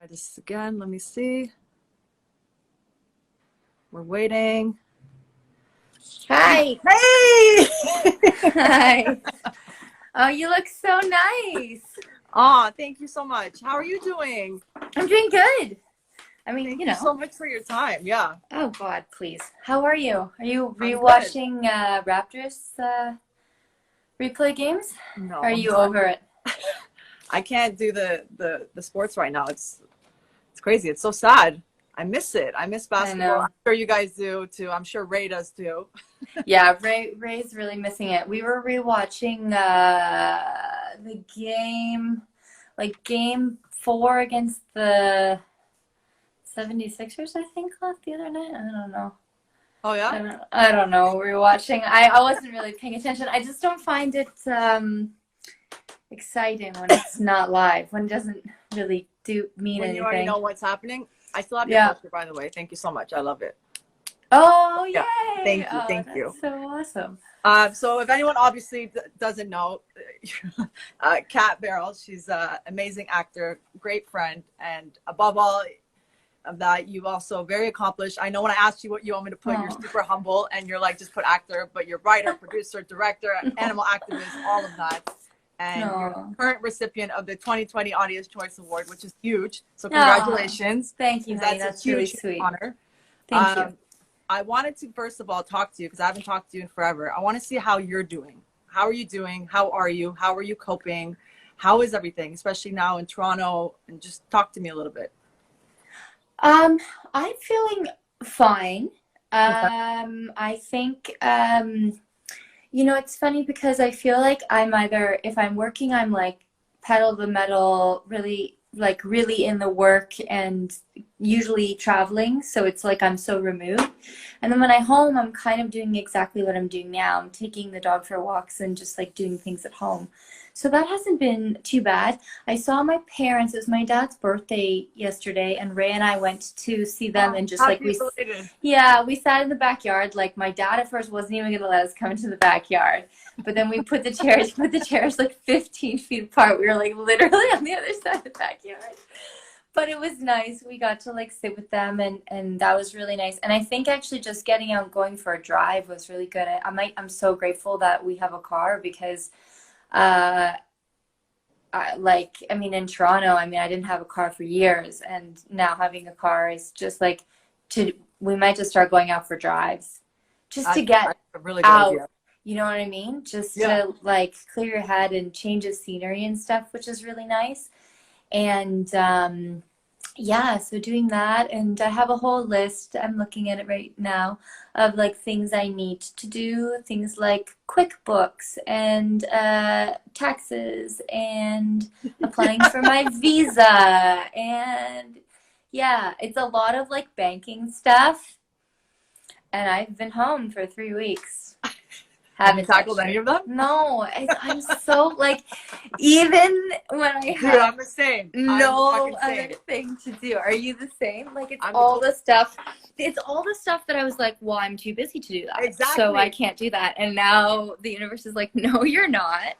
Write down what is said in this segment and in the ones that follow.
Try this again. Let me see. We're waiting. Hi. Hey! Hi. Oh, you look so nice. Aw, thank you so much. How are you doing? I'm doing good. I mean, Thank you so much for your time. Yeah. Oh, God, please. How are you? Are you I'm rewatching Raptors replay games? No. Or are you over it? I can't do the sports right now. It's crazy. It's so sad. I miss it. I miss basketball. I'm sure you guys do too. I'm sure Ray does too. Yeah, Ray's really missing it. We were rewatching the game, like game 4 against the 76ers, I think, left the other night. I don't know. Oh yeah? I don't know. We were watching. I wasn't really paying attention. I just don't find it exciting when it's not live, when it doesn't really mean when anything. You already know what's happening. I still have your poster, by the way. Thank you so much. I love it. Oh, yay! Yeah. Thank you. That's so awesome. So if anyone obviously doesn't know, Kat Barrell, she's an amazing actor, great friend, and above all of that, you've also very accomplished. I know when I asked you what you want me to put, you're super humble, and you're like, just put actor, but you're writer, producer, director, animal activist, all of that. And you're the current recipient of the 2020 Audience Choice Award, which is huge. So congratulations. Thank you, honey. That's really sweet. Honor. Thank you. I wanted to, first of all, talk to you because I haven't talked to you in forever. I want to see how you're doing. How are you doing? How are you? How are you coping? How is everything, especially now in Toronto? And just talk to me a little bit. I'm feeling fine. I think, it's funny because I feel like I'm either, if I'm working, I'm like pedal to the metal, really in the work and usually traveling. So it's like I'm so removed. And then when I'm home, I'm kind of doing exactly what I'm doing now. I'm taking the dog for walks and just like doing things at home. So that hasn't been too bad. I saw my parents. It was my dad's birthday yesterday, and Ray and I went to see them, and just like we sat in the backyard. Like my dad at first wasn't even going to let us come into the backyard, but then we put the chairs like 15 feet apart. We were like literally on the other side of the backyard. But it was nice. We got to like sit with them, and that was really nice. And I think actually just getting out, going for a drive was really good. I'm so grateful that we have a car because in Toronto, I didn't have a car for years, and now having a car is just like we might just start going out for drives just to get really good out. Idea. You know what I mean? Just to like clear your head and change the scenery and stuff, which is really nice. And so doing that, and I have a whole list, I'm looking at it right now, of like things I need to do, things like QuickBooks and taxes and applying for my visa, and it's a lot of like banking stuff, and I've been home for 3 weeks. Haven't tackled any of them? No, I'm so like, even when I have I'm the same. no other thing to do. Are you the same? Like it's all the stuff that I was like, well, I'm too busy to do that. Exactly. So I can't do that. And now the universe is like, no, you're not.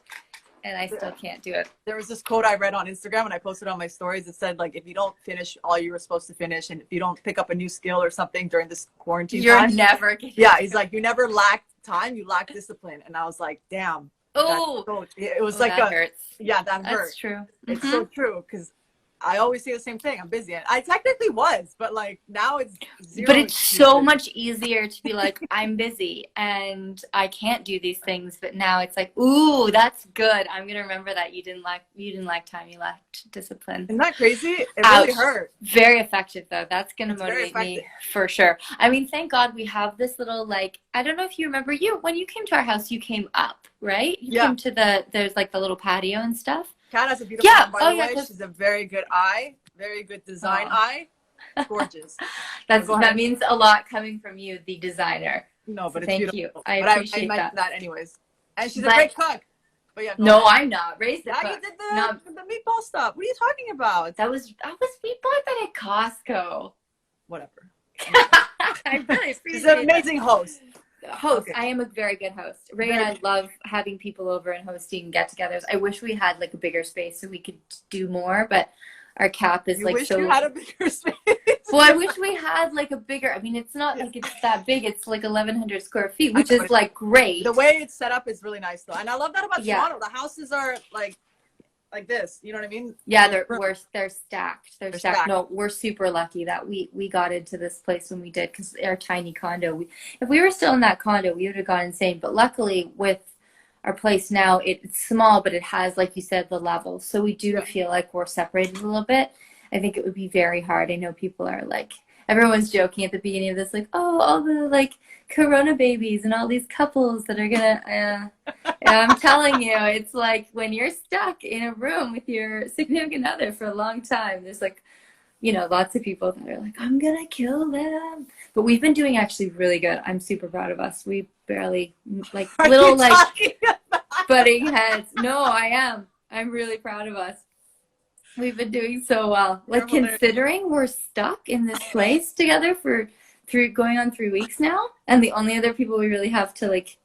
And I still can't do it. There was this quote I read on Instagram and I posted on my stories. It said, like, if you don't finish all you were supposed to finish, and if you don't pick up a new skill or something during this quarantine you're time, never getting he's like, you never lacked time, you lack discipline. And I was like, damn. Oh, it was like that hurts. Yeah, that hurts. That's true. It's so true, because I always say the same thing. I'm busy. And I technically was, but like now it's zero. But it's so much easier to be like, I'm busy and I can't do these things. But now it's like, ooh, that's good. I'm gonna remember that you didn't lack time, you lacked discipline. Isn't that crazy? It really hurt. Very effective though. That's gonna motivate me for sure. Thank God we have this little, like, I don't know if you remember, when you came to our house, you came up, right? You came to there's like the little patio and stuff. Kat has a beautiful eye, by the way. She's a very good eye, very good design eye. Gorgeous. That means a lot coming from you, the designer. No, but it's beautiful. Thank you. I appreciate that anyways. And she's a great cook. But no, I'm not. Raised the cook. You did the meatball stuff. What are you talking about? We bought that at Costco. Whatever. I really appreciate it. She's an amazing host. Okay. I am a very good host. Ray and I love having people over and hosting get-togethers. I wish we had like a bigger space so we could do more, but our cap is You like wish so. you had a bigger space. Well, I wish we had like a bigger. I mean, it's not like it's that big. It's like 1,100 square feet, which is like great. The way it's set up is really nice though, and I love that about Yeah. Toronto. The houses are like this. You know what I mean? Yeah, they're stacked. They're stacked. stacked. No, we're super lucky that we got into this place when we did, because our tiny condo. If we were still in that condo, we would have gone insane. But luckily, with our place now, it's small, but it has, like you said, the levels. So we do feel like we're separated a little bit. I think it would be very hard. I know people are like, everyone's joking at the beginning of this, like, oh, all the like Corona babies and all these couples that are gonna. I'm telling you, it's like when you're stuck in a room with your significant other for a long time. There's like, you know, lots of people that are like, I'm gonna kill them. But we've been doing actually really good. I'm super proud of us. We barely like little like butting heads. No, I am. I'm really proud of us. We've been doing so well. Like, considering we're stuck in this place together for going on 3 weeks now, and the only other people we really have to like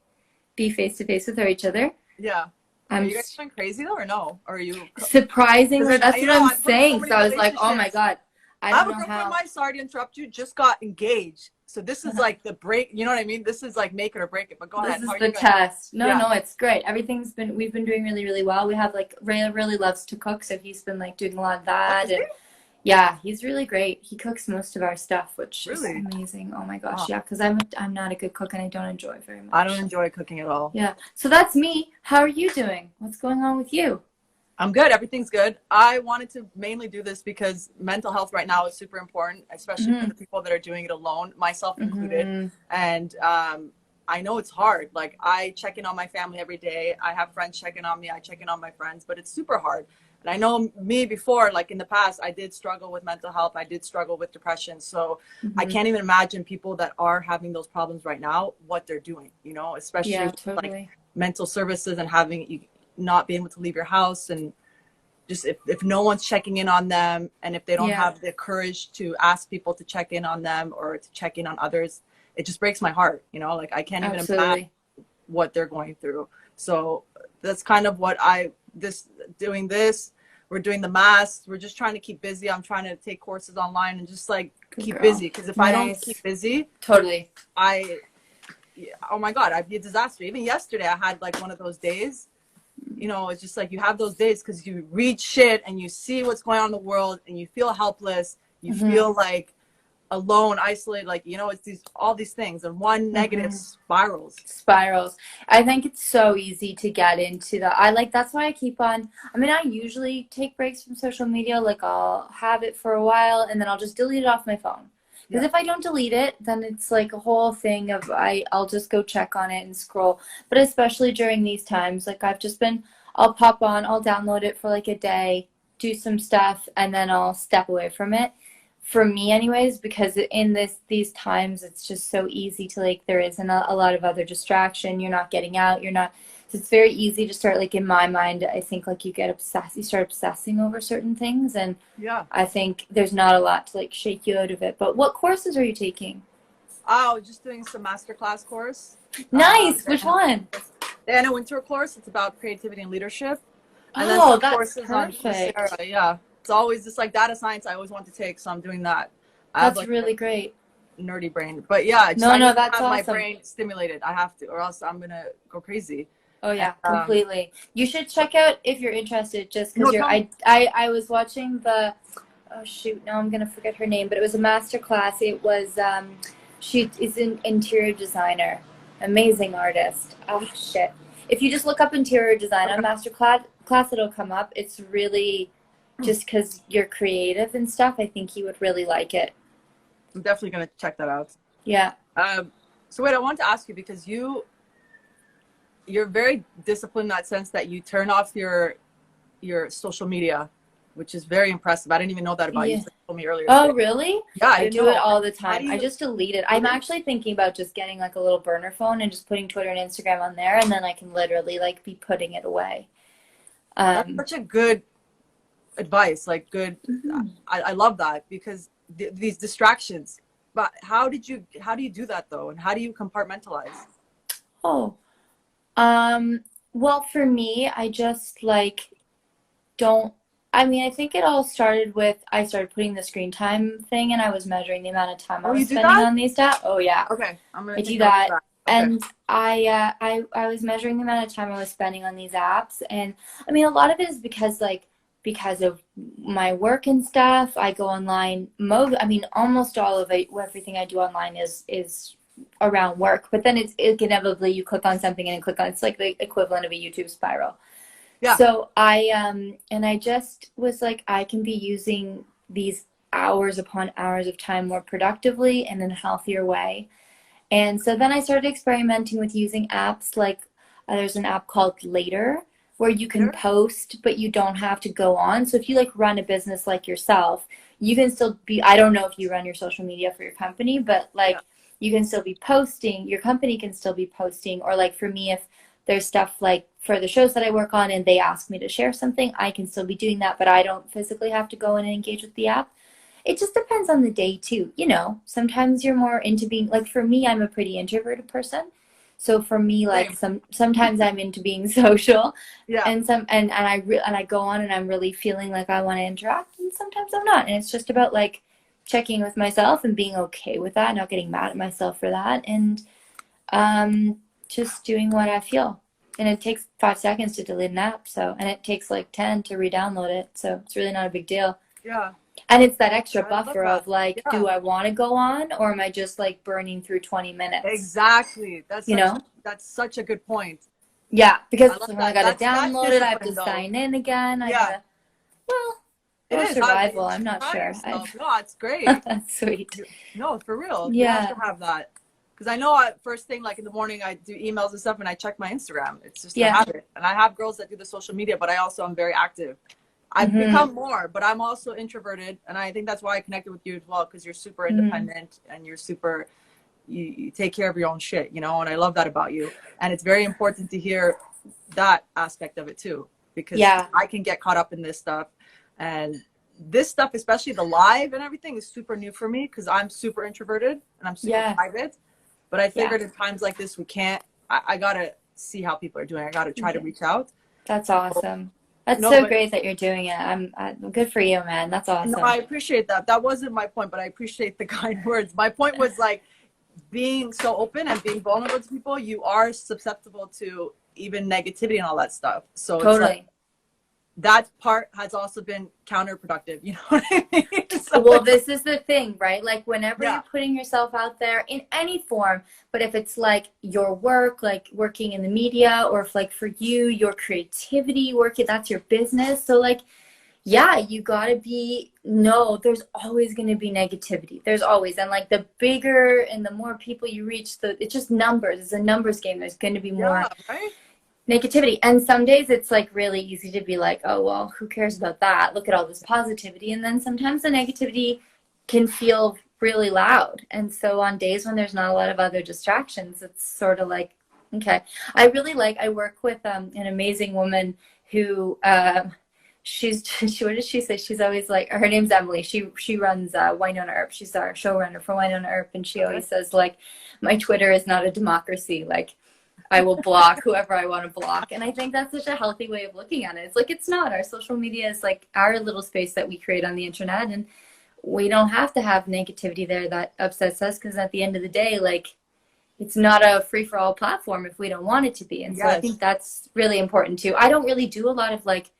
be face to face with are each other. Yeah. Are you guys going crazy though, or no? Or are you surprisingly? That's what I'm saying. So I was like, oh my god, I have a girlfriend of mine. Sorry to interrupt you. Just got engaged. So this is like the break. You know what I mean? This is like make it or break it. But go ahead. This is the test. No, it's great. We've been doing really, really well. We have like Ray really loves to cook, so he's been like doing a lot of that. And yeah, he's really great. He cooks most of our stuff, which is amazing. Oh my gosh, yeah, because I'm not a good cook and I don't enjoy it very much. I don't enjoy cooking at all. Yeah. So that's me. How are you doing? What's going on with you? I'm good. Everything's good. I wanted to mainly do this because mental health right now is super important, especially for the people that are doing it alone, myself included. And I know it's hard. Like, I check in on my family every day. I have friends checking on me. I check in on my friends, but it's super hard. And I know me before, like in the past, I did struggle with mental health. I did struggle with depression. So I can't even imagine people that are having those problems right now, what they're doing, you know, especially with, like mental services and having not being able to leave your house, and just if no one's checking in on them, and if they don't have the courage to ask people to check in on them or to check in on others, it just breaks my heart, you know, like I can't even imagine what they're going through. So that's kind of what doing this. We're doing the masks. We're just trying to keep busy. I'm trying to take courses online and just like keep busy, because if I don't keep busy, oh my God, I'd be a disaster. Even yesterday, I had like one of those days. You know, it's just like you have those days because you read shit and you see what's going on in the world and you feel helpless. You feel like alone, isolated, like, you know, it's all these things, and one negative spirals. I think it's so easy to get into that's why I keep on. I mean, I usually take breaks from social media. Like, I'll have it for a while and then I'll just delete it off my phone. Because if I don't delete it, then it's like a whole thing of I'll just go check on it and scroll. But especially during these times, like I'll pop on, I'll download it for like a day, do some stuff, and then I'll step away from it. For me anyways, because in these times, it's just so easy to, like, there isn't a lot of other distraction. You're not getting out. So it's very easy to start, like, in my mind, I think, like, you start obsessing over certain things, and I think there's not a lot to, like, shake you out of it. But what courses are you taking? Oh, just doing some masterclass course. Nice. Which one? The Anna Wintour course. It's about creativity and leadership. And then some that's courses perfect. On Coursera, it's always just like data science I always want to take, so I'm doing that. That's really great. Nerdy brain. But yeah, that's have awesome. My brain stimulated. I have to, or else I'm gonna go crazy. Oh yeah, completely. You should check out if you're interested, just because I was watching the, oh shoot, now I'm gonna forget her name, but it was a master class. It was she is an interior designer, amazing artist. Oh shit. If you just look up interior design on master class, it'll come up. It's really just because you're creative and stuff. I think you would really like it. I'm definitely gonna check that out. Yeah. So wait, I want to ask you, because you're very disciplined in that sense that you turn off your social media, which is very impressive. I didn't even know that about you. You told me earlier. Oh, really? Yeah, I do it all the time. I just delete it. I'm actually thinking about just getting like a little burner phone and just putting Twitter and Instagram on there, and then I can literally like be putting it away. That's such a good advice. Like, good. I love that, because these distractions. But how do you do that though, and how do you compartmentalize? Oh, well, for me, I just like don't. I mean, I think it all started with I started putting the screen time thing, and I was measuring the amount of time I Oh, was you do spending that? on these apps. Oh yeah, Okay, I'm gonna I take do note of that. that. Okay. And I was measuring the amount of time I was spending on these apps, and I mean, a lot of it is because of my work and stuff. I go online. I mean, almost all of it, everything I do online is around work. But then it's inevitably you click on something and click on. It's like the equivalent of a YouTube spiral. Yeah. So and I just was like, I can be using these hours upon hours of time more productively and in a healthier way. And so then I started experimenting with using apps like there's an app called Later where you can post, but you don't have to go on. So if you like run a business like yourself, you can still be, I don't know if you run your social media for your company, but like you can still be posting, your company can still be posting, or like for me, if there's stuff like for the shows that I work on and they ask me to share something, I can still be doing that, but I don't physically have to go in and engage with the app. It just depends on the day too. You know, sometimes you're more into being like, for me, I'm a pretty introverted person. So for me, like sometimes I'm into being social, and and I go on and I'm really feeling like I want to interact, and sometimes I'm not. And it's just about like checking with myself and being okay with that, not getting mad at myself for that, and just doing what I feel. And it takes 5 seconds to delete an app, and it takes like 10 to re-download it. So it's really not a big deal. Yeah. And it's that extra buffer of like, do I want to go on, or am I just like burning through 20 minutes? Exactly. That's such a good point. Yeah, because I I got to download it, I have to sign in again. Or survival, I'm not sure. No, it's great. That's sweet. No, for real. Yeah. You have to have that. Because I know first thing, like in the morning, I do emails and stuff, and I check my Instagram. It's just a habit. And I have girls that do the social media, but I also am very active. I've become more, but I'm also introverted, and I think that's why I connected with you as well, because you're super independent and you're super, you take care of your own shit, you know, and I love that about you. And it's very important to hear that aspect of it too, because I can get caught up in this stuff, and this stuff, especially the live and everything, is super new for me because I'm super introverted and I'm super private. But I figured in times like this, I gotta see how people are doing. I gotta try to reach out. That's awesome. That's great that you're doing it. I'm good for you, man. That's awesome. No, I appreciate that. That wasn't my point, but I appreciate the kind words. My point was like being so open and being vulnerable to people. You are susceptible to even negativity and all that stuff. So it's like, that part has also been counterproductive. You know what I mean? So, well, this is the thing, right? Like whenever you're putting yourself out there in any form, but if it's like your work, like working in the media, or if like for you, your creativity, that's your business. So like, you gotta there's always going to be negativity. There's always, and like the bigger and the more people you reach, it's just numbers. It's a numbers game. There's going to be more negativity. And some days it's like really easy to be like, oh, well, who cares about that? Look at all this positivity. And then sometimes the negativity can feel really loud. And so on days when there's not a lot of other distractions, it's sort of like, okay. I work with an amazing woman who, what does she say? She's always like, her name's Emily. She runs Wynonna Earp. She's our showrunner for Wynonna Earp. And she always says like, my Twitter is not a democracy. Like, I will block whoever I want to block. And I think that's such a healthy way of looking at it. It's like, it's not. Our social media is like our little space that we create on the internet. And we don't have to have negativity there that upsets us, because at the end of the day, like, it's not a free-for-all platform if we don't want it to be. And so I think that's really important too. I don't really do a lot of like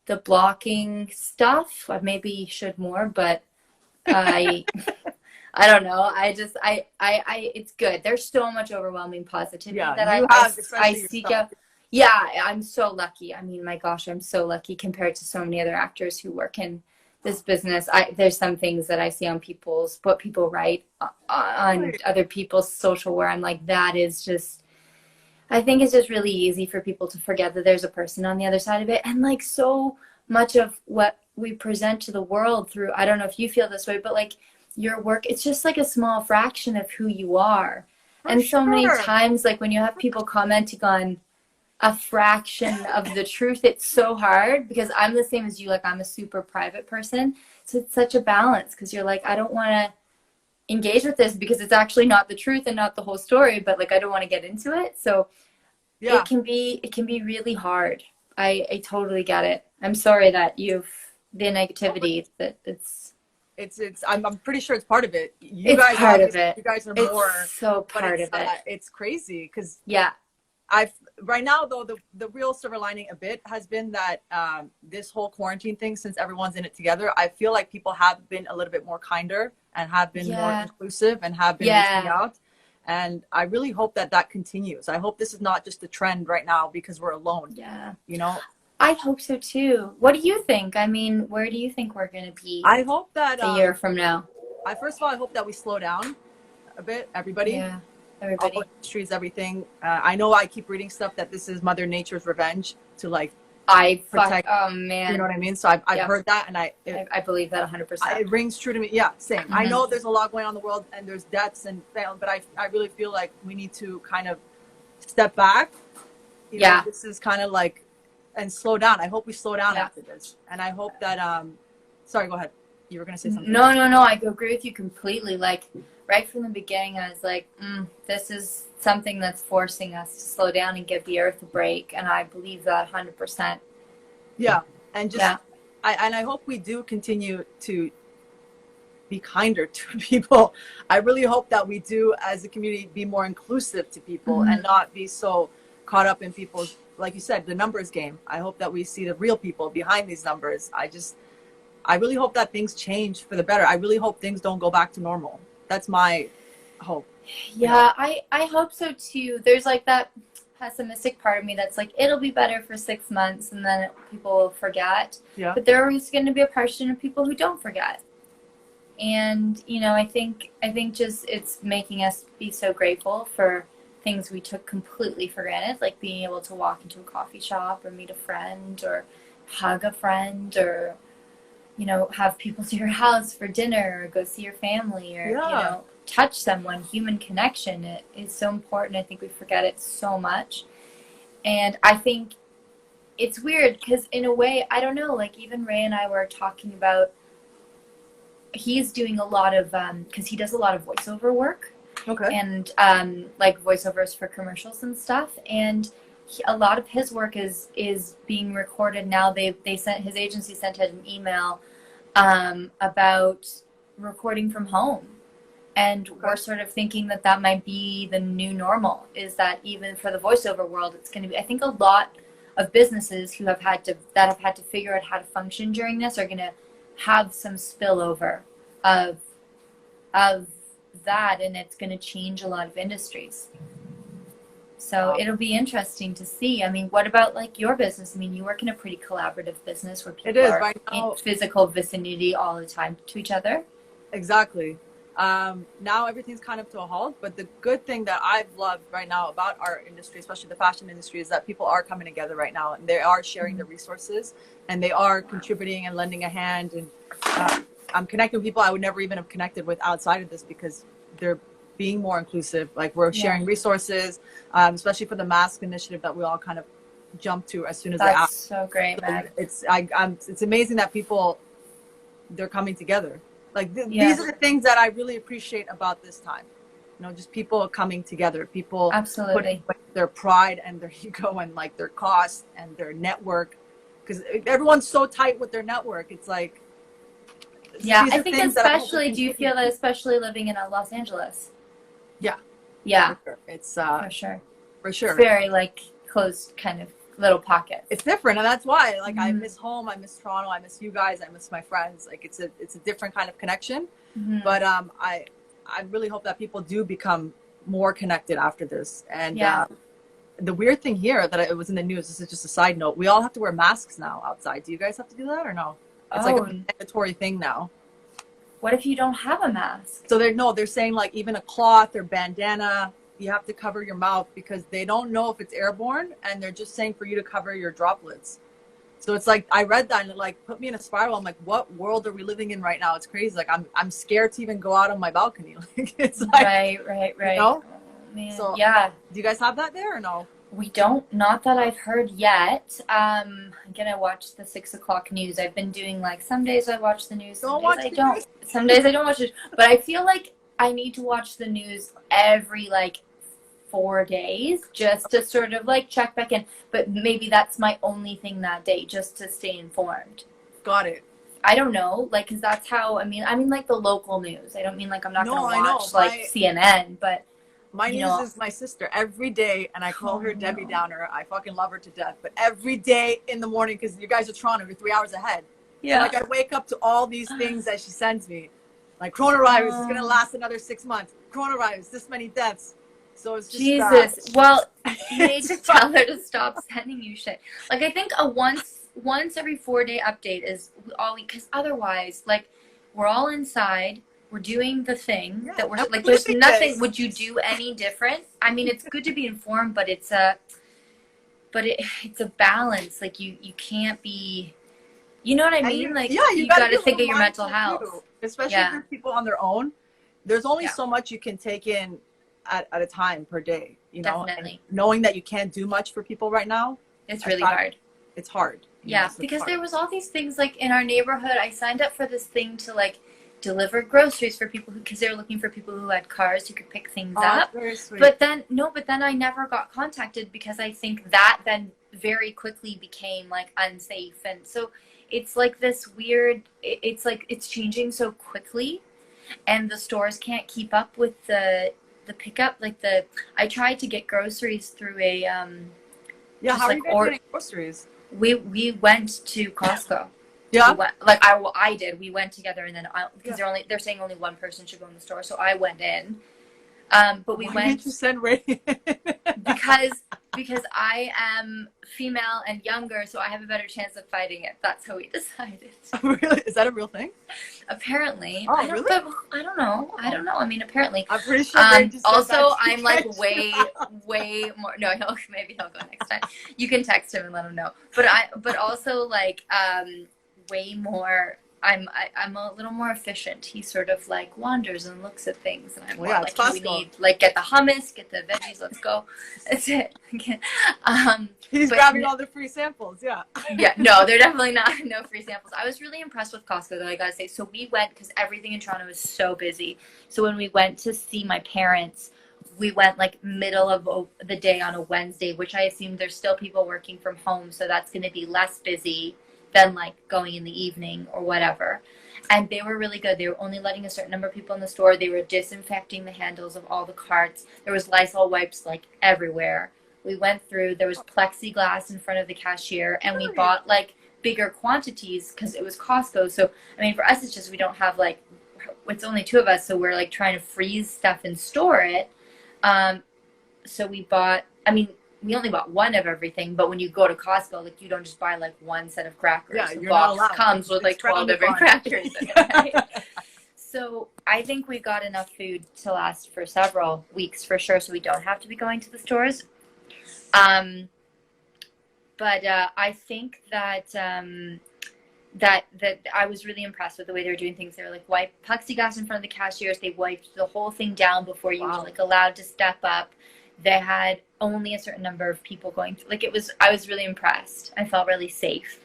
the blocking stuff. I maybe should more, but I don't know. It's good. There's so much overwhelming positivity that I seek out. Yeah, I'm so lucky. I mean, my gosh, I'm so lucky compared to so many other actors who work in this business. There's some things that I see on what people write on other people's social, where I'm like, that is just, I think it's just really easy for people to forget that there's a person on the other side of it. And like so much of what we present to the world through, I don't know if you feel this way, but like, your work, it's just like a small fraction of who you are. And so many times, like when you have people commenting on a fraction of the truth, it's so hard, because I'm the same as you. Like, I'm a super private person. So it's such a balance, because you're like, I don't want to engage with this because it's actually not the truth and not the whole story, but like, I don't want to get into it. So it can be really hard. I totally get it. I'm sorry that you've the negativity that I'm pretty sure it's part of it. It's part of it. You guys are it's more, so part of it. It's crazy because yeah. Right now though, the real silver lining a bit has been that this whole quarantine thing, since everyone's in it together, I feel like people have been a little bit more kinder and have been more inclusive and have been reaching out. And I really hope that continues. I hope this is not just a trend right now because we're alone. Yeah. You know? I hope so too. What do you think? I mean, where do you think we're going to be? I hope that a year from now. First of all, I hope that we slow down a bit, everybody. Yeah. Everybody. All industries, everything. I know I keep reading stuff that this is Mother Nature's revenge to like protect. Oh man. You know what I mean? So I've heard that, and I believe that 100%. It rings true to me. Yeah, same. Mm-hmm. I know there's a lot going on in the world, and there's deaths and fail, but I really feel like we need to kind of step back. You know, this is kind of like, and slow down. I hope we slow down after this, and I hope that. Sorry, go ahead. You were gonna say something. No. I agree with you completely. Like right from the beginning, I was like, this is something that's forcing us to slow down and give the earth a break, and I believe that 100%. Yeah, and just I hope we do continue to be kinder to people. I really hope that we do, as a community, be more inclusive to people and not be so caught up in people's, like you said, the numbers game. I hope that we see the real people behind these numbers. I really hope that things change for the better. I really hope things don't go back to normal. That's my hope. Yeah, I hope so too. There's like that pessimistic part of me that's like, it'll be better for 6 months and then people will forget. Yeah. But there is going to be a portion of people who don't forget. And, you know, I think just it's making us be so grateful for things we took completely for granted, like being able to walk into a coffee shop or meet a friend or hug a friend or, you know, have people to your house for dinner or go see your family or, you know, touch someone. Human connection is so important. I think we forget it so much. And I think it's weird because in a way, I don't know, like even Ray and I were talking about, he's doing a lot of, because he does a lot of voiceover work. Okay. And like voiceovers for commercials and stuff. And a lot of his work is being recorded now. His agency sent him an email about recording from home. And we're sort of thinking that might be the new normal, is that even for the voiceover world, it's going to be, I think a lot of businesses who have had to figure out how to function during this are going to have some spillover of that, and it's going to change a lot of industries. So it'll be interesting to see. I mean, what about like your business? I mean, you work in a pretty collaborative business where people are right now in physical vicinity all the time to each other. Exactly. Now everything's kind of to a halt, but the good thing that I've loved right now about our industry, especially the fashion industry, is that people are coming together right now and they are sharing their resources and they are contributing and lending a hand. And I'm connecting with people I would never even have connected with outside of this because they're being more inclusive. Like we're sharing resources, especially for the mask initiative that we all kind of jumped to as soon as they asked. That's so great, Meg. It's amazing that they're coming together. Like these are the things that I really appreciate about this time. You know, just people coming together, people putting their pride and their ego and like their cost and their network, because everyone's so tight with their network. It's like, I think especially, do you feel that especially living in Los Angeles? Yeah. For sure. It's for sure. It's very like closed kind of little pocket. It's different, and that's why like I miss home, I miss Toronto, I miss you guys, I miss my friends. Like it's a different kind of connection. But I really hope that people do become more connected after this. And the weird thing here that it was in the news, this is just a side note, we all have to wear masks now outside. Do you guys have to do that or no? It's like a mandatory thing now. What if you don't have a mask? So they're saying like even a cloth or bandana, you have to cover your mouth because they don't know if it's airborne, and they're just saying for you to cover your droplets. So it's like, I read that and it like put me in a spiral. I'm like, what world are we living in right now? It's crazy. Like I'm scared to even go out on my balcony. Like it's like, right. You know? Oh, man. So do you guys have that there or no? We don't, not that I've heard yet. I'm gonna watch the 6 o'clock news. I've been doing like, some days I watch the news, some days I don't. Some days I don't watch it, but I feel like I need to watch the news every like 4 days just to sort of like check back in. But maybe that's my only thing that day, just to stay informed. Got it. I don't know, like, because that's how, I mean, like the local news. I don't mean like I'm not No, gonna I know. watch like CNN, but My you news know, is my sister every day, and I call oh her Debbie no, Downer. I fucking love her to death. But every day in the morning, because you guys are Toronto, you're 3 hours ahead. So yeah. like I wake up to all these things that she sends me. Like coronavirus is gonna Um, last another 6 months. Coronavirus, this many deaths. So it's just Jesus. Well, you need to it's tell her to stop sending you shit. Like I think a once every 4 day update is all we, because otherwise, like, we're all inside. We're doing the thing yeah, that we're and like. we're There's living nothing. this. Would you do any different? I mean, it's good to be informed, but it's a balance. Like you can't be. You know what I And mean? Like you you gotta got be to a think little of your mental mindful health. too. Especially if Yeah. there's people on their own. There's only Yeah. so much you can take in at a time per day, you know, and Definitely. knowing that you can't do much for people right now, It's I really find hard. it's hard. Yeah, So it's because hard. there was all these things like in our neighborhood. I signed up for this thing to like deliver groceries for people who, because they were looking for people who had cars who could pick things Oh, it's up. very sweet. But then no, but then I never got contacted because I think that then very quickly became like unsafe, and so it's like this weird. It's like it's changing so quickly, and the stores can't keep up with the pickup. Like I tried to get groceries through a Yeah, just how are like you guys or getting groceries? we went to Costco. We Yeah, went, like I did. We went together, and then because yeah. they're saying only one person should go in the store, so I went in. But we Why went didn't you send Ray? because I am female and younger, so I have a better chance of fighting it. That's how we decided. Really? Is that a real thing? Apparently, Oh, I don't. really? But I don't know. I don't know. I mean, apparently. I'm pretty sure Ray just said Also, that. I'm like way more. No, maybe he'll go next time. You can text him and let him know. But also like way more. I'm a little more efficient. He sort of like wanders and looks at things, and I'm Well, more yeah, it's like, we Costco. need like get the hummus, get the veggies, let's go. That's it. He's But grabbing all the free samples. Yeah. yeah, no, they're definitely not no free samples. I was really impressed with Costco though, I gotta say. So we went because everything in Toronto is so busy. So when we went to see my parents, we went like middle of the day on a Wednesday, which I assume there's still people working from home, so that's going to be less busy than like going in the evening or whatever. And they were really good. They were only letting a certain number of people in the store. They were disinfecting the handles of all the carts. There was Lysol wipes like everywhere. We went through, there was plexiglass in front of the cashier, and we bought like bigger quantities because it was Costco. So, I mean, for us, it's just we don't have like, it's only two of us, so we're like trying to freeze stuff and store it. So we bought, I mean, we only bought one of everything, but when you go to Costco, like you don't just buy like one set of crackers. Yeah, the you're not box allowed. comes with like 12 different crackers in it, right? So I think we got enough food to last for several weeks for sure, so we don't have to be going to the stores. But I think that that I was really impressed with the way they were doing things. They were like wipe plexiglass in front of the cashiers. They wiped the whole thing down before you were like allowed to step up. They had only a certain number of people going through. Like I was really impressed. I felt really safe.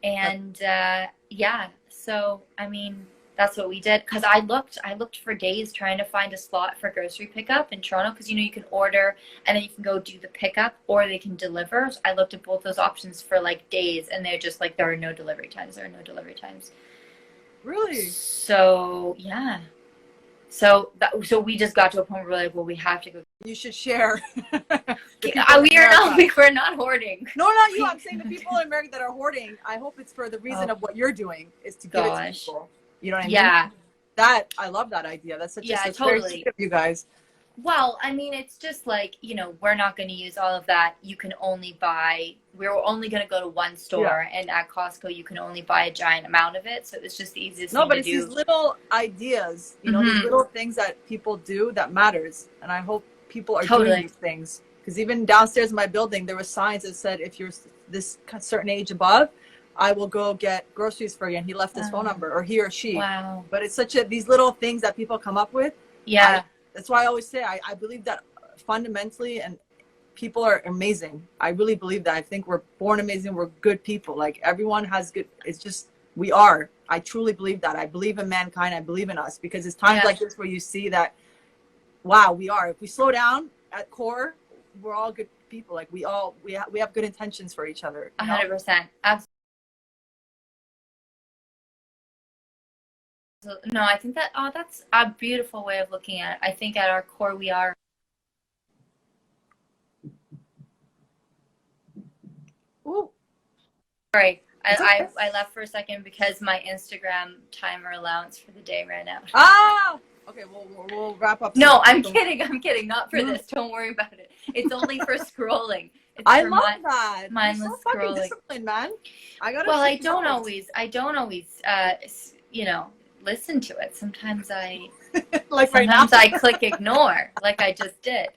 Yeah. So I mean, that's what we did. Cause I looked for days trying to find a slot for grocery pickup in Toronto. Cause you can order and then you can go do the pickup or they can deliver. So I looked at both those options for like days and they're just like, there are no delivery times. Really? So yeah. So we just got to a point where we're like, well, we have to go. You should share. We're not hoarding. No, not you. I'm saying the people in America that are hoarding. I hope it's for the reason of what you're doing is to give it to people. You know what I mean? Yeah. I love that idea. That's such totally. very sweet of you guys. Well, I mean, it's just like, we're not going to use all of that. You can only buy, we're only going to go to one store, and at Costco, you can only buy a giant amount of it. So it's just the easiest thing to do. No, but it's these little ideas, these little things that people do that matters. And I hope people are doing these things. Because even downstairs in my building, there were signs that said, if you're this certain age above, I will go get groceries for you. And he left his phone number, or he or she. Wow. But it's these little things that people come up with. Yeah. That's why I always say I believe that fundamentally, and people are amazing. I really believe that. I think we're born amazing. We're good people. Like everyone has good. It's just we are. I truly believe that. I believe in mankind. I believe in us because it's times like this where you see that. Wow, we are. If we slow down at core, we're all good people. Like we have good intentions for each other. 100%. Absolutely. No, I think that, oh, that's a beautiful way of looking at it. I think at our core, we are. Ooh, Sorry, it's okay. I left for a second because my Instagram timer allowance for the day ran out. Ah, okay, we'll wrap up. No, I'm kidding. I'm kidding. Not for this. Don't worry about it. It's only for scrolling. It's I for love that. mindless You're so fucking scrolling. disciplined, man. Well, I don't always, you know, listen to it. Sometimes like right now. sometimes I click ignore, like I just did.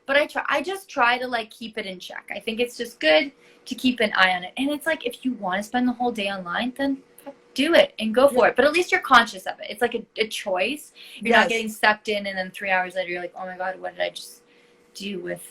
But I just try to like keep it in check. I think it's just good to keep an eye on it. And it's like, if you want to spend the whole day online, then do it and go for it. But at least you're conscious of it. It's like a choice. You're not getting sucked in, and then 3 hours later you're like, oh my God, what did I just do with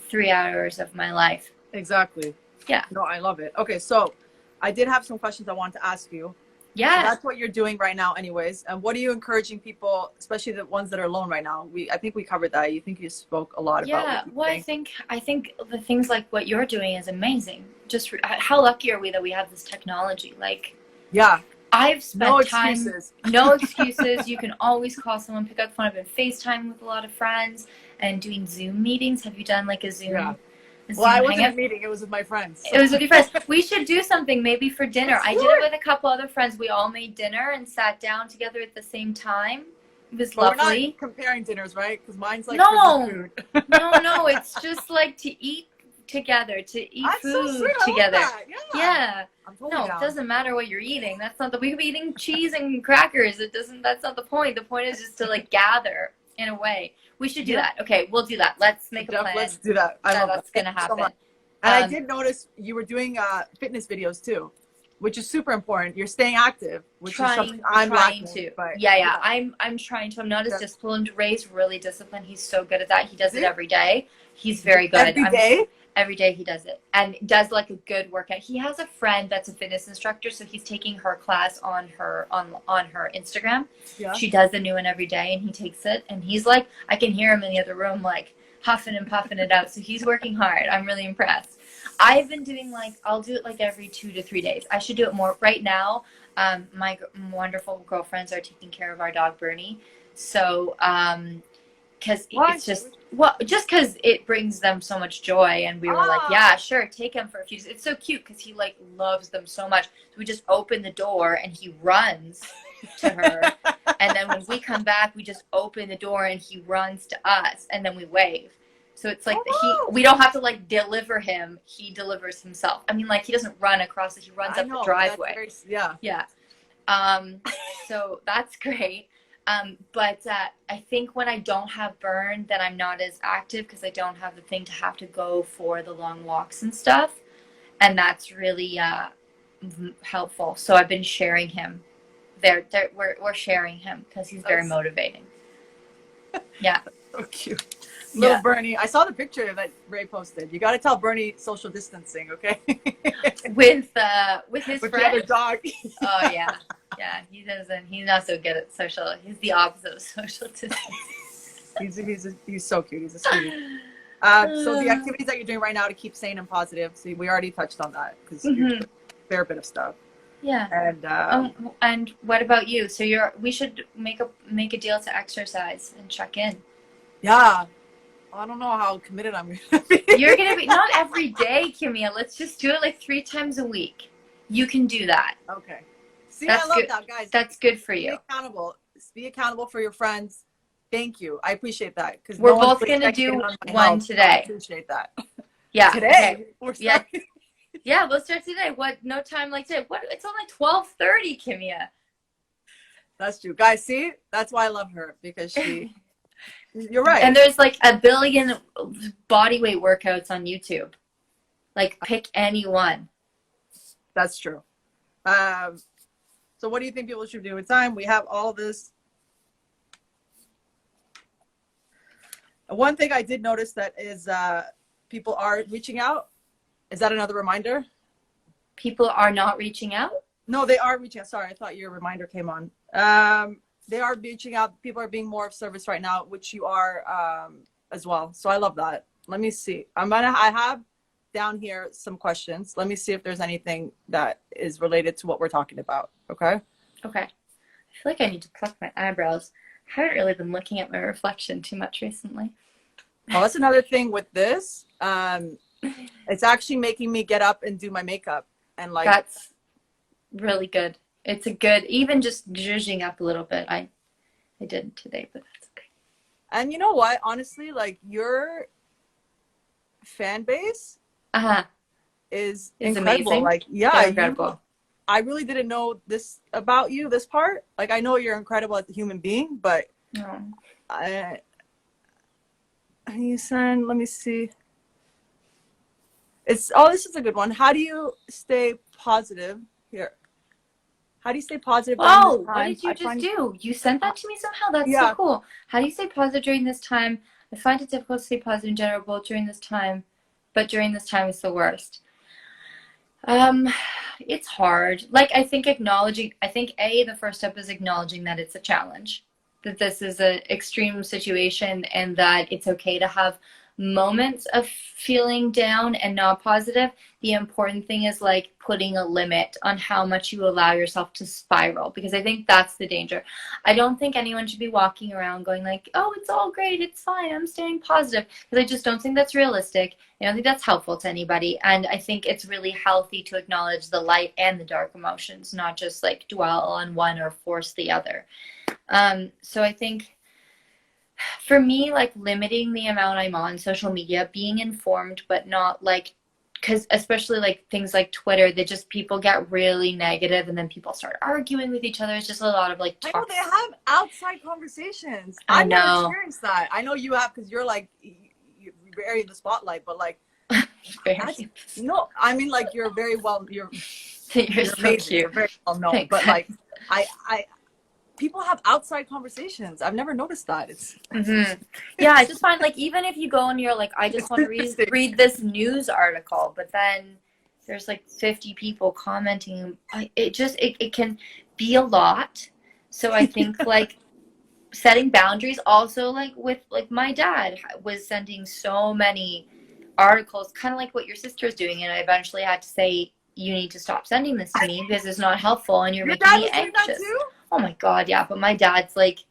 3 hours of my life? Exactly. Yeah. No, I love it. Okay, so I did have some questions I wanted to ask you. Yeah. So that's what you're doing right now anyways. And what are you encouraging people, especially the ones that are alone right now? I think we covered that. You think you spoke a lot about Yeah, well, I think the things like what you're doing is amazing. Just how lucky are we that we have this technology? Like, yeah, I've spent no time, excuses. no excuses. You can always call someone, pick up the phone. I've been FaceTime with a lot of friends and doing Zoom meetings. Have you done like a Zoom? Yeah. Zoom Well, I wasn't hangout? in a meeting. It was with my friends. It was with your friends. We should do something maybe for dinner. Let's I do did it it. with a couple other friends. We all made dinner and sat down together at the same time. It was But we're lovely. not comparing dinners, right? Because mine's like No. food. No, it's just like to eat together, to eat That's so food sweet. I love together. that. Yeah. I'm totally No, it down. doesn't matter what you're eating. That's not we could be eating cheese and crackers. That's not the point. The point is just to like gather in a way. We should do that. Okay, we'll do that. Let's make a plan. Let's do that. I love that's that. gonna happen. And I did notice you were doing fitness videos too, which is super important. You're staying active, which is something I'm trying lacking, to. But yeah. I'm trying to. I'm not as disciplined. Ray's really disciplined. He's so good at that. He does it every day. He's very good. Every day? Every day he does it, and does like a good workout. He has a friend that's a fitness instructor, so he's taking her class on her Instagram. Yeah. She does the new one every day, and he takes it, and he's like, I can hear him in the other room like huffing and puffing it out. So he's working hard. I'm really impressed. I've been doing I'll do it like every 2 to 3 days. I should do it more right now. My wonderful girlfriends are taking care of our dog Bernie, so because it's just because it brings them so much joy, and we were like, yeah, sure, take him for a few days. It's so cute because he like loves them so much. So we just open the door and he runs to her, and then when we come back, we just open the door and he runs to us, and then we wave. So it's like we don't have to like deliver him. He delivers himself. I mean, like he doesn't run across it. He runs up the driveway. Yeah. So that's great. But I think when I don't have burn, then I'm not as active because I don't have the thing to have to go for the long walks and stuff. And that's really helpful. So I've been sharing him. We're sharing him because he's very motivating. Yeah. So cute. Little Bernie. I saw the picture that Ray posted. You got to tell Bernie social distancing, okay? with his with friend? the other dog. Oh yeah. Yeah, he doesn't. He's not so good at social. He's the opposite of social distancing. he's so cute. He's a sweetie. So the activities that you're doing right now to keep sane and positive. See, we already touched on that because you're doing a fair bit of stuff. Yeah. And what about you? So we should make a deal to exercise and check in. Yeah. I don't know how committed I'm gonna be. You're gonna be not every day, Kamiar. Let's just do it like 3 times a week. You can do that. Okay. See, I love that, guys. That's good for you. Be accountable. Be accountable for your friends. Thank you. I appreciate that. Because we're both going to do one today. I appreciate that. Yeah. Today? Okay. Yeah, we'll start today. No time like today. It's only 12:30, Kamiar. That's true. Guys, see? That's why I love her. Because you're right. And there's like a billion body weight workouts on YouTube. Like, pick any one. That's true. So what do you think people should do with time? We have all this. One thing I did notice that is people are reaching out. Is that another reminder? People are not reaching out? No, they are reaching out. Sorry, I thought your reminder came on. They are reaching out. People are being more of service right now, which you are as well. So I love that. Let me see. I have down here some questions. Let me see if there's anything that is related to what we're talking about. Okay. Okay. feel like I need to pluck my eyebrows. I haven't really been looking at my reflection too much recently. Oh, that's another thing with this. It's actually making me get up and do my makeup, and like that's really good. It's a good, even just zhuzhing up a little bit. I didn't today, but that's okay. And you know what? Honestly, like your fan base is incredible. Amazing. Like, yeah, they're incredible. I really didn't know this about you, this part. Like, I know you're incredible as a human being, but you send, let me see. This is a good one. How do you stay positive here? How do you stay positive? Oh, what did you just do? You sent that to me somehow? That's so cool. How do you stay positive during this time? I find it difficult to stay positive in general, but during this time is the worst. It's hard. Like, I think the first step is acknowledging that it's a challenge, that this is an extreme situation, and that it's okay to have moments of feeling down and not positive. The important thing is like putting a limit on how much you allow yourself to spiral, because I think that's the danger. I don't think anyone should be walking around going like, oh, it's all great, it's fine, I'm staying positive, because I just don't think that's realistic. I don't think that's helpful to anybody. And I think it's really healthy to acknowledge the light and the dark emotions, not just like dwell on one or force the other. So I think for me, like limiting the amount I'm on social media, being informed, but not like, because especially like things like Twitter, they just, people get really negative and then people start arguing with each other. It's just a lot of like I know they have outside conversations. I know. I've never experienced that. I know you have, because you're like, you're very in the spotlight, but like, no, I mean like you're very well, you're so amazing. Cute. You're very well known. Thanks. But like, I people have outside conversations. I've never noticed that. It's yeah, I just find like, even if you go and you're like, I just want to read this news article, but then there's like 50 people commenting, it can be a lot. So I think like setting boundaries, also like with like my dad was sending so many articles, kind of like what your sister's doing, and I eventually had to say, you need to stop sending this to me because it's not helpful and you're making me anxious. Oh my God, yeah. But my dad's like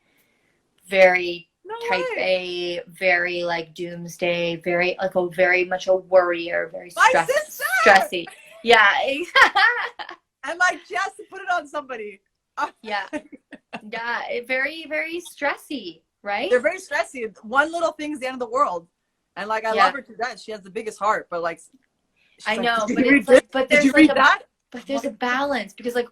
very type A, very like doomsday, very like very much a worrier, very stressy. Yeah. And like just to put it on somebody. Yeah. Yeah. Very, very stressy, right? They're very stressy. One little thing's the end of the world. And like I love her to death. She has the biggest heart, but like I know, but it's like, but there's like but there's a balance, because like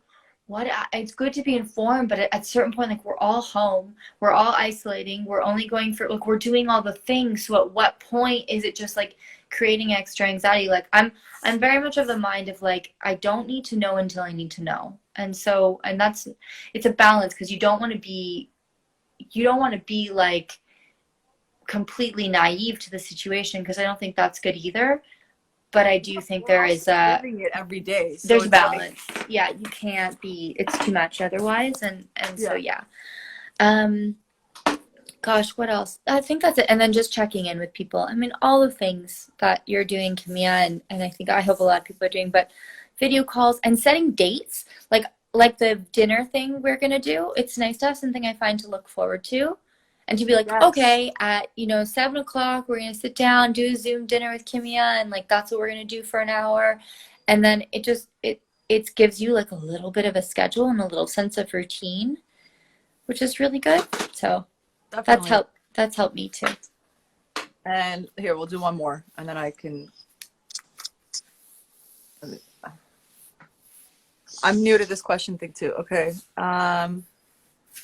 it's good to be informed, but at a certain point, like we're all home, we're all isolating, we're only going for like, we're doing all the things. So at what point is it just like creating extra anxiety? Like I'm very much of the mind of like, I don't need to know until I need to know. And so, and it's a balance, because you don't want to be like completely naive to the situation, because I don't think that's good either. But I do think there is living it every day. So there's a balance. Like, yeah, you can't be, it's too much otherwise. And so, yeah. Gosh, what else? I think that's it. And then just checking in with people. I mean, all the things that you're doing, Kamiar, and I hope a lot of people are doing, but video calls and setting dates, like the dinner thing we're going to do. It's nice to have something I find to look forward to. And to be like, okay, at 7 o'clock, we're gonna sit down, do a Zoom dinner with Kamiar, and like that's what we're gonna do for an hour, and then it gives you like a little bit of a schedule and a little sense of routine, which is really good. So definitely. That's helped me too. And here, we'll do one more, and then I can. I'm new to this question thing too. Okay.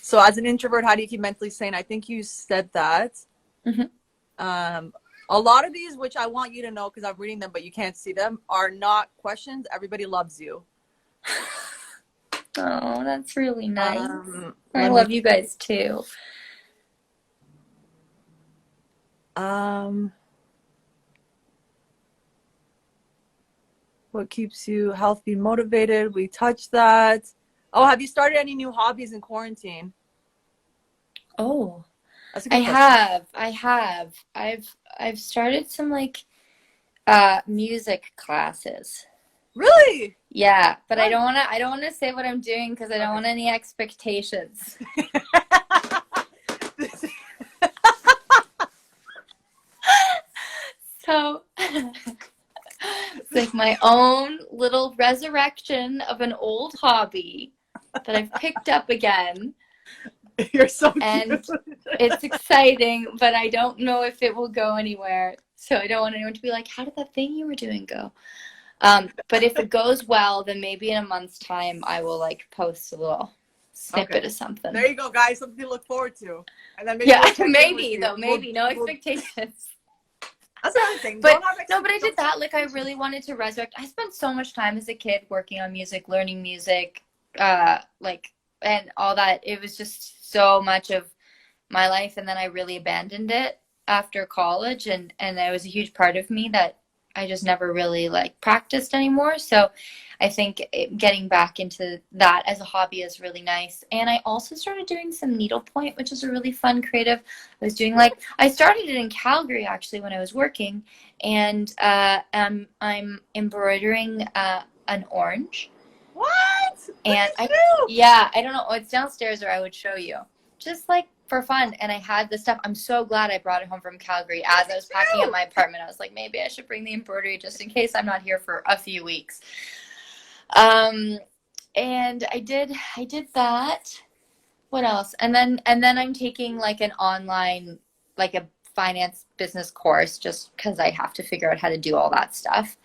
So as an introvert, how do you keep mentally sane? I think you said that. A lot of these, which I want you to know because I'm reading them, but you can't see them, are not questions. Everybody loves you. Oh, that's really nice. I love you guys too. What keeps you healthy, motivated? We touched that. Oh, have you started any new hobbies in quarantine? Oh, I have. I've started some like music classes. Really? Yeah, but I don't want to say what I'm doing because I don't want any expectations. So it's like my own little resurrection of an old hobby that I've picked up again. You're so cute. And it's exciting, but I don't know if it will go anywhere. So I don't want anyone to be like, how did that thing you were doing go? But if it goes well, then maybe in a month's time, I will like post a little snippet of something. There you go, guys. Something to look forward to. And then maybe though, maybe no expectations. That's another thing. But no, but I did that. Like, I really wanted to resurrect. I spent so much time as a kid working on music, learning music, like, and all that. It was just so much of my life, and then I really abandoned it after college, and it was a huge part of me that I just never really like practiced anymore. So I think getting back into that as a hobby is really nice. And I also started doing some needlepoint, which is a really fun creative. I was doing I started it in Calgary actually when I was working, and I'm embroidering an orange. What? And I don't know. It's downstairs, or I would show you. Just like for fun. And I had the stuff. I'm so glad I brought it home from Calgary. As I was packing up my apartment, I was like, maybe I should bring the embroidery just in case I'm not here for a few weeks. And I did that. What else? And then I'm taking like an online, like a finance business course, just because I have to figure out how to do all that stuff.